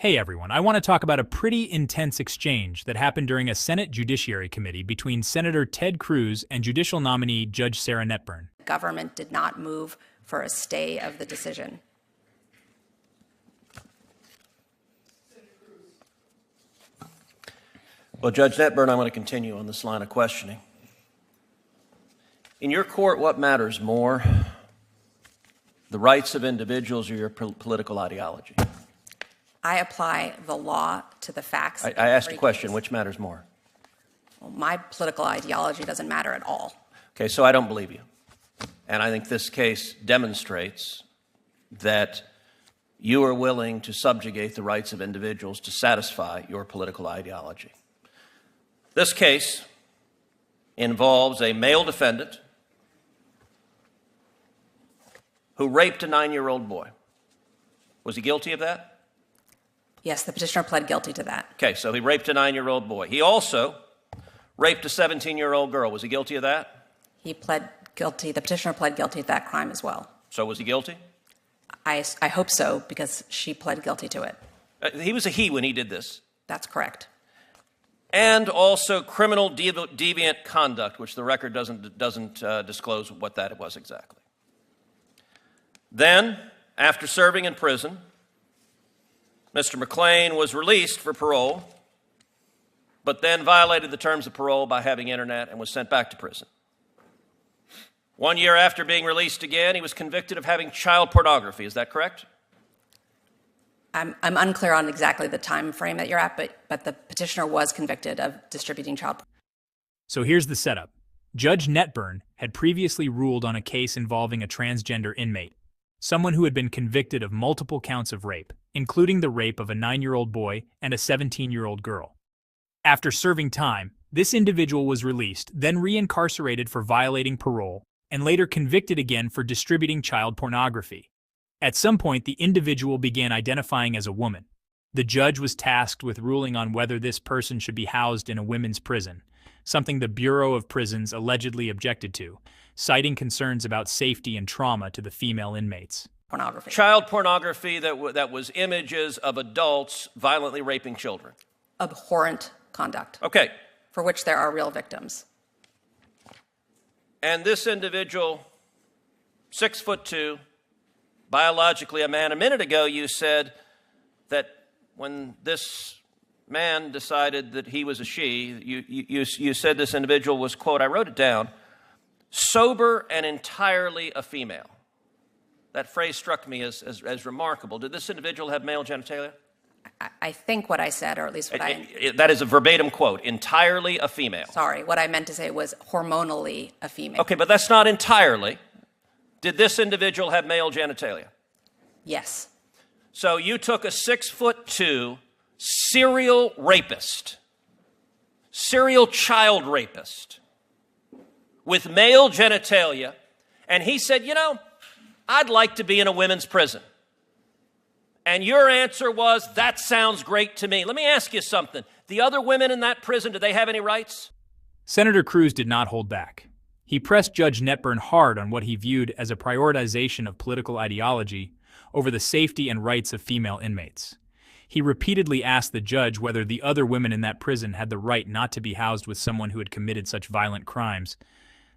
Hey everyone, I want to talk about a pretty intense exchange that happened during a Senate Judiciary Committee between Senator Ted Cruz and judicial nominee Judge Sarah Netburn. The government did not move for a stay of the decision. Well, Judge Netburn, I'm going to continue on this line of questioning. In your court, what matters more, the rights of individuals or your political ideology? I apply the law to the facts. I asked a question, which matters more? Well, my political ideology doesn't matter at all. Okay, so I don't believe you. And I think this case demonstrates that you are willing to subjugate the rights of individuals to satisfy your political ideology. This case involves a male defendant who raped a 9-year-old boy. Was he guilty of that? Yes, the petitioner pled guilty to that. Okay, so he raped a 9-year-old boy. He also raped a 17-year-old girl. Was he guilty of that? He pled guilty. The petitioner pled guilty to that crime as well. So was he guilty? I hope so, because she pled guilty to it. He was a he when he did this. That's correct. And also criminal deviant conduct, which the record doesn't disclose what that was exactly. Then, after serving in prison, Mr. McClain was released for parole, but then violated the terms of parole by having internet and was sent back to prison. 1 year after being released again, he was convicted of having child pornography. Is that correct? I'm unclear on exactly the time frame that you're at, but the petitioner was convicted of distributing child pornography. So here's the setup. Judge Netburn had previously ruled on a case involving a transgender inmate, someone who had been convicted of multiple counts of rape, including the rape of a 9-year-old boy and a 17-year-old girl. After serving time, this individual was released, then reincarcerated for violating parole, and later convicted again for distributing child pornography. At some point, the individual began identifying as a woman. The judge was tasked with ruling on whether this person should be housed in a women's prison, something the Bureau of Prisons allegedly objected to, citing concerns about safety and trauma to the female inmates. Pornography. Child pornography that was images of adults violently raping children. Abhorrent conduct. Okay. For which there are real victims. And this individual, 6'2", biologically a man. A minute ago you said that when this man decided that he was a she, you said this individual was, quote, I wrote it down, sober and entirely a female. That phrase struck me as remarkable. Did this individual have male genitalia? I think what I said, or at least what that is a verbatim quote, entirely a female. Sorry, what I meant to say was hormonally a female. Okay, but that's not entirely. Did this individual have male genitalia? Yes. So you took a 6'2" serial rapist, serial child rapist with male genitalia, and he said, you know, I'd like to be in a women's prison. And your answer was, that sounds great to me. Let me ask you something. The other women in that prison, do they have any rights? Senator Cruz did not hold back. He pressed Judge Netburn hard on what he viewed as a prioritization of political ideology over the safety and rights of female inmates. He repeatedly asked the judge whether the other women in that prison had the right not to be housed with someone who had committed such violent crimes,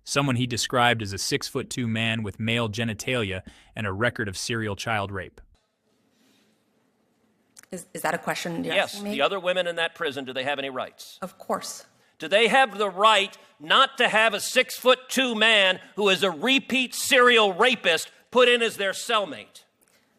someone he described as a 6'2" man with male genitalia and a record of serial child rape. Is that a question you're asking me? Yes, the other women in that prison, do they have any rights? Of course. Do they have the right not to have a 6'2" man who is a repeat serial rapist put in as their cellmate?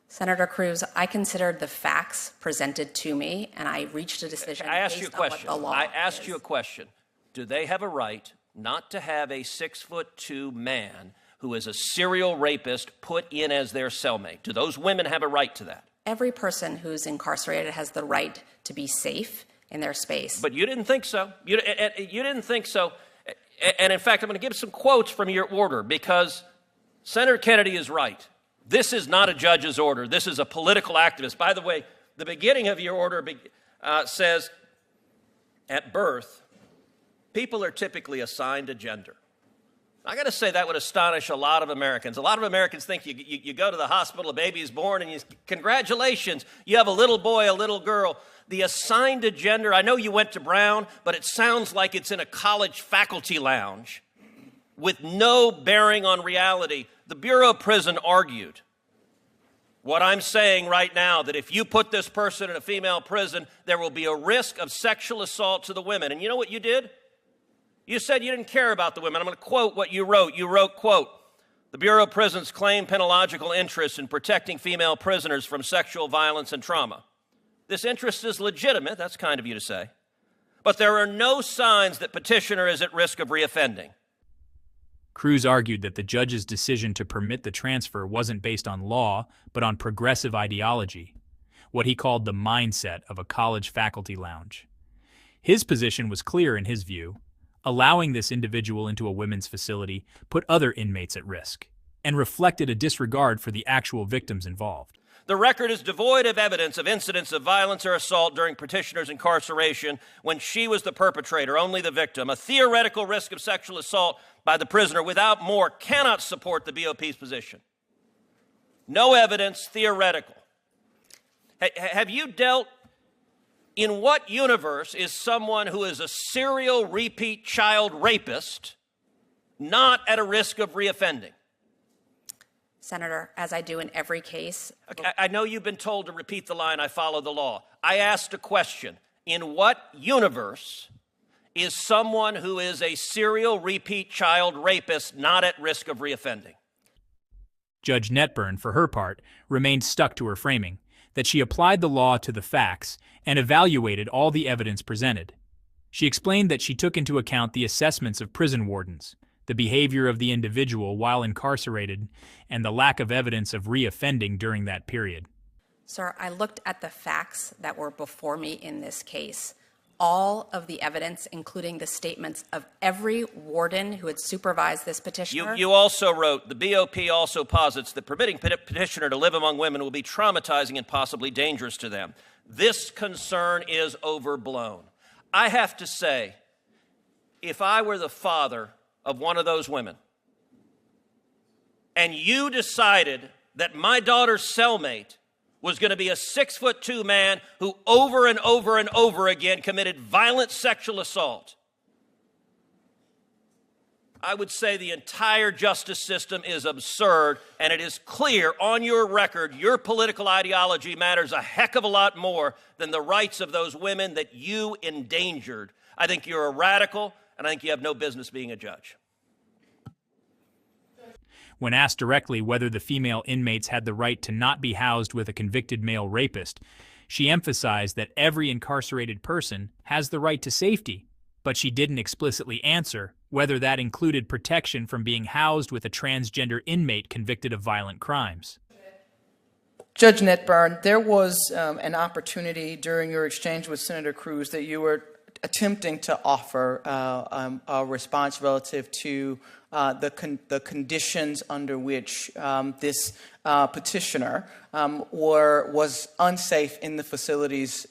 Senator Cruz, I considered the facts presented to me, and I reached a decision based on what the law I asked is. you a question. Do they have a right not to have a 6'2" man who is a serial rapist put in as their cellmate? Do those women have a right to that? Every person who's incarcerated has the right to be safe in their space. But you didn't think so. You didn't think so. And in fact, I'm going to give some quotes from your order because Senator Kennedy is right. This is not a judge's order. This is a political activist. By the way, the beginning of your order says, at birth, people are typically assigned a gender. I got to say that would astonish a lot of Americans. A lot of Americans think you go to the hospital, a baby is born, and congratulations, you have a little boy, a little girl. The assigned gender, I know you went to Brown, but it sounds like it's in a college faculty lounge with no bearing on reality. The Bureau of Prison argued what I'm saying right now, that if you put this person in a female prison, there will be a risk of sexual assault to the women. And you know what you did? You said you didn't care about the women. I'm going to quote what you wrote. You wrote, quote, "The Bureau of Prisons claim penological interest in protecting female prisoners from sexual violence and trauma. This interest is legitimate," that's kind of you to say, "but there are no signs that petitioner is at risk of reoffending." Cruz argued that the judge's decision to permit the transfer wasn't based on law, but on progressive ideology, what he called the mindset of a college faculty lounge. His position was clear in his view. Allowing this individual into a women's facility put other inmates at risk and reflected a disregard for the actual victims involved. The record is devoid of evidence of incidents of violence or assault during petitioner's incarceration when she was the perpetrator, only the victim. A theoretical risk of sexual assault by the prisoner without more cannot support the BOP's position. No evidence, theoretical. Have you dealt in what universe is someone who is a serial repeat child rapist not at a risk of reoffending? Senator, as I do in every case. I know you've been told to repeat the line, "I follow the law." I asked a question. In what universe is someone who is a serial repeat child rapist not at risk of reoffending? Judge Netburn, for her part, remained stuck to her framing, that she applied the law to the facts and evaluated all the evidence presented. She explained that she took into account the assessments of prison wardens, the behavior of the individual while incarcerated, and the lack of evidence of reoffending during that period. Sir, I looked at the facts that were before me in this case. All of the evidence, including the statements of every warden who had supervised this petitioner. You also wrote, "The BOP also posits that permitting petitioner to live among women will be traumatizing and possibly dangerous to them. This concern is overblown." I have to say, if I were the father of one of those women, and you decided that my daughter's cellmate was going to be a 6'2" man who over and over and over again committed violent sexual assault, I would say the entire justice system is absurd, and it is clear on your record your political ideology matters a heck of a lot more than the rights of those women that you endangered. I think you're a radical, and I think you have no business being a judge. When asked directly whether the female inmates had the right to not be housed with a convicted male rapist, she emphasized that every incarcerated person has the right to safety, but she didn't explicitly answer whether that included protection from being housed with a transgender inmate convicted of violent crimes. Judge Netburn, there was an opportunity during your exchange with Senator Cruz that you were attempting to offer a response relative to the conditions under which this petitioner was unsafe in the facilities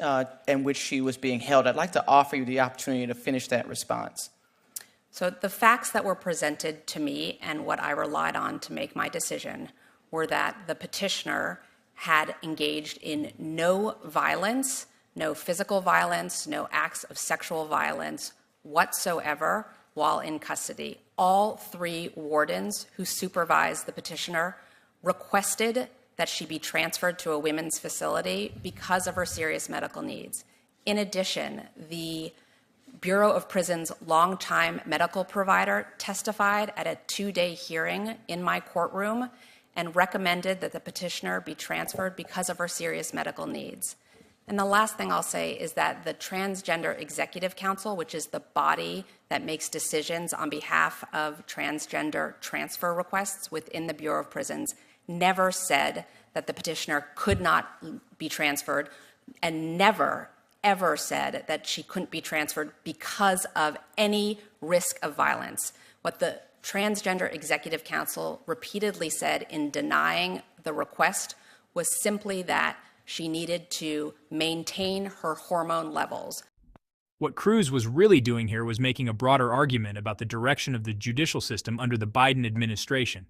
in which she was being held. I'd like to offer you the opportunity to finish that response. So the facts that were presented to me and what I relied on to make my decision were that the petitioner had engaged in no violence, no physical violence, no acts of sexual violence whatsoever while in custody. All three wardens who supervised the petitioner requested that she be transferred to a women's facility because of her serious medical needs. In addition, the Bureau of Prisons' longtime medical provider testified at a 2-day hearing in my courtroom and recommended that the petitioner be transferred because of her serious medical needs. And the last thing I'll say is that the Transgender Executive Council, which is the body that makes decisions on behalf of transgender transfer requests within the Bureau of Prisons, never said that the petitioner could not be transferred, and never, ever said that she couldn't be transferred because of any risk of violence. What the Transgender Executive Council repeatedly said in denying the request was simply that she needed to maintain her hormone levels. What Cruz was really doing here was making a broader argument about the direction of the judicial system under the Biden administration.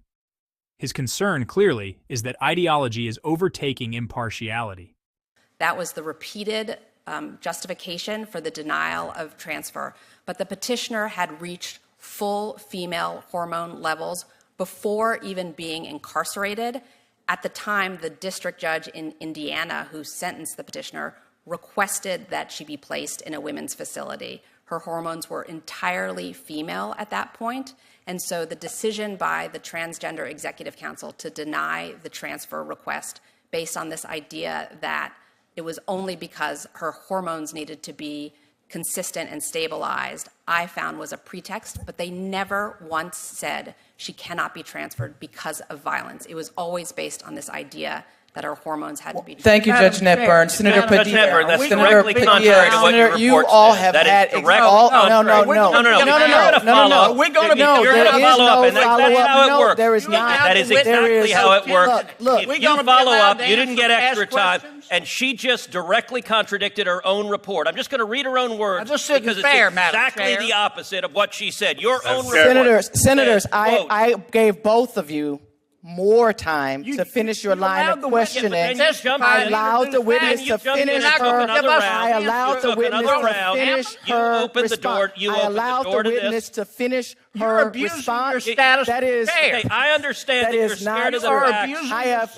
His concern, clearly, is that ideology is overtaking impartiality. That was the repeated justification for the denial of transfer. But the petitioner had reached full female hormone levels before even being incarcerated. At the time, the district judge in Indiana who sentenced the petitioner requested that she be placed in a women's facility. Her hormones were entirely female at that point, and so the decision by the Transgender Executive Council to deny the transfer request based on this idea that it was only because her hormones needed to be consistent and stabilized, I found was a pretext, but they never once said she cannot be transferred because of violence. It was always based on this idea that our hormones had to be. Thank you, Judge Netburn. Senator Padilla. Judge Netburn, that's Senator directly contrary to what your report you all says. have That is had directly all. contrary. No. We're going to follow up, and that's how it works. There is not. That is exactly how it works. Look, If you follow up, you didn't get extra time, and she just directly contradicted her own report. I'm just going to read her own words because it's exactly the opposite of what she said. Your own report. Senators, I gave both of you more time to finish your line of questioning. I allowed the witness to finish her. I allowed the witness to finish her response. I allowed the witness to finish her response. That is, okay, I understand that you're scared of the facts. I have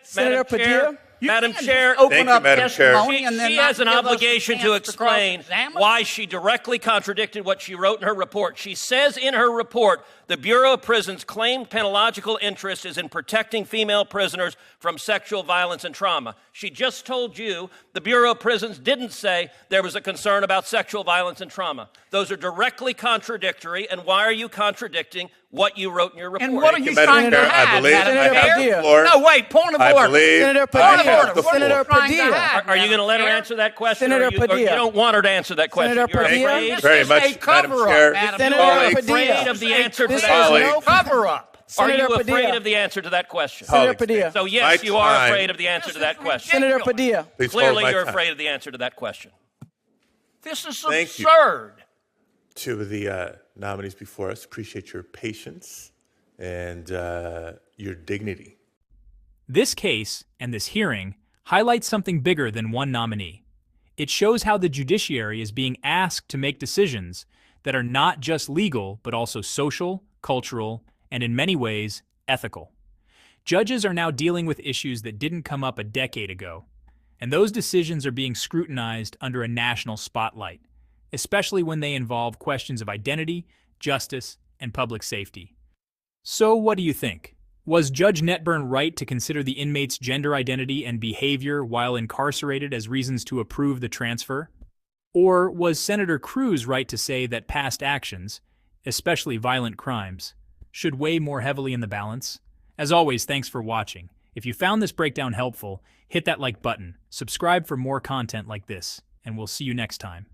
Senator Padilla. Madam Chair, she has an obligation to explain why she directly contradicted what she wrote in her report. She says in her report, the Bureau of Prisons' claimed penological interest is in protecting female prisoners from sexual violence and trauma. She just told you the Bureau of Prisons didn't say there was a concern about sexual violence and trauma. Those are directly contradictory, and why are you contradicting what you wrote in your report? And what are you trying to hide? I believe I have the floor. No, wait, point of order. Senator Padilla. Senator Padilla. Are you going to let her answer that question? Senator or you Padilla. don't want her to answer that question? Senator You're Padilla. afraid? Very much, Madam Chair. Senator Are you Padilla. afraid of the answer to This that? is no cover-up. Are you Senator afraid Padilla. of the answer to that question? Senator Padilla. So yes, My you are time. afraid of the answer to that question. Senator Padilla. Please hold Clearly, my you're time. afraid of the answer to that question. This is Thank you. absurd. Two of the nominees before us, appreciate your patience and your dignity. This case and this hearing highlights something bigger than one nominee. It shows how the judiciary is being asked to make decisions that are not just legal, but also social, cultural, and in many ways, ethical. Judges are now dealing with issues that didn't come up a decade ago, and those decisions are being scrutinized under a national spotlight, especially when they involve questions of identity, justice, and public safety. So what do you think? Was Judge Netburn right to consider the inmate's gender identity and behavior while incarcerated as reasons to approve the transfer? Or was Senator Cruz right to say that past actions, especially violent crimes, should weigh more heavily in the balance? As always, thanks for watching. If you found this breakdown helpful, hit that like button, subscribe for more content like this, and we'll see you next time.